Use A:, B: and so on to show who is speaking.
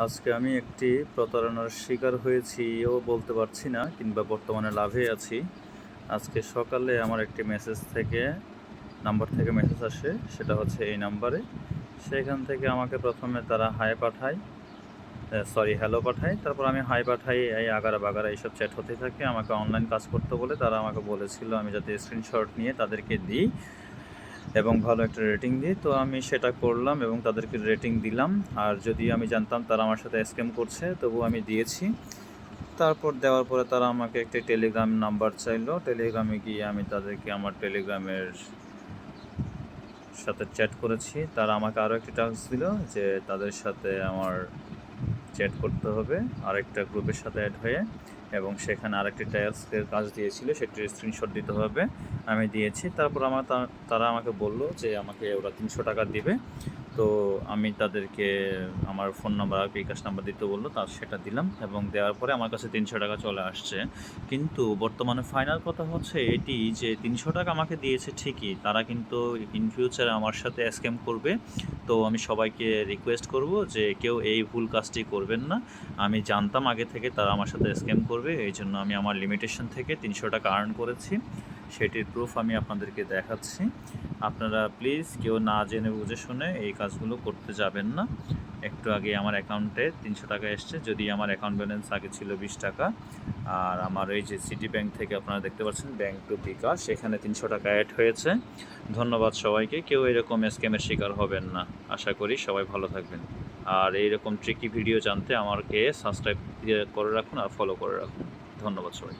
A: আজকে আমি একটি প্রতারণার শিকার হয়েছিও বলতে পারছি না, কিংবা বর্তমানে লাভে আছি। আজকে সকালে আমার একটি নাম্বার থেকে মেসেজ আসে, সেটা হচ্ছে এই নাম্বারে। সেখান থেকে আমাকে প্রথমে তারা হ্যালো পাঠায়। তারপর আমি হাই পাঠাই, এই আগারা বাগারা এইসব চ্যাট হতে থাকে। আমাকে অনলাইন কাজ করতে বলে তারা আমাকে বলেছিল আমি যাতে স্ক্রিনশট নিয়ে তাদেরকে দিই এবং ভালো একটা রেটিং দিই। তো আমি সেটা করলাম এবং তাদেরকে রেটিং দিলাম। আর যদিও আমি জানতাম তারা আমার সাথে স্ক্যাম করছে, তবুও আমি দিয়েছি। তারপর দেওয়ার পরে তারা আমাকে একটা টেলিগ্রাম নাম্বার চাইলো। টেলিগ্রামে গিয়ে আমি তাদেরকে আমার টেলিগ্রামের সাথে চ্যাট করেছি। তারা আমাকে আরও একটি টাস্ক দিল যে তাদের সাথে আমার চ্যাট করতে হবে আরেকটা গ্রুপের সাথে অ্যাড হয়ে, এবং সেখানে আরেকটি টাস্কের কাজ দিয়েছিল, সেটির স্ক্রিনশট দিতে হবে। আমি দিয়েছি। তারপর তারা আমাকে বলল যে আমাকে ওরা 300 টাকা দিবে। তো আমি তাদেরকে আমার ফোন নাম্বার আর বিকাশ নাম্বার দিতে বললো, সেটা দিলাম এবং দেওয়ার পরে আমার কাছে 300 টাকা চলে আসছে। কিন্তু বর্তমানে ফাইনাল কথা হচ্ছে এটি যে 300 টাকা আমাকে দিয়েছে ঠিকই, তারা কিন্তু ইন ফিউচারে আমার সাথে স্ক্যাম করবে। তো আমি সবাইকে রিকোয়েস্ট করব যে কেউ এই ভুল কাজটি করবেন না। আমি জানতাম আগে থেকে তারা আমার সাথে স্ক্যাম করবে, এই জন্য আমি আমার লিমিটেশন থেকে 300 টাকা আর্ন করেছি। সেটির প্রুফ আমি আপনাদেরকে দেখাচ্ছি। আপনারা প্লিজ কেউ না জেনে বুঝে শুনে এই কাজগুলো করতে যাবেন না। একটু আগে আমার অ্যাকাউন্টে 300 টাকা এসছে, যদি আমার অ্যাকাউন্ট ব্যালেন্স আগে ছিল 20 টাকা। আর আমার এই যে সিটি ব্যাংক থেকে আপনারা দেখতে পাচ্ছেন ব্যাংক টু বিকাশ, সেখানে 300 টাকা অ্যাড হয়েছে। ধন্যবাদ সবাইকে। কেউ এরকম স্ক্যামের শিকার হবেন না। আশা করি সবাই ভালো থাকবেন। আর এইরকম ট্রিকি ভিডিও জানতে আমাকে সাবস্ক্রাইব করে রাখুন আর ফলো করে রাখুন। ধন্যবাদ সবাই।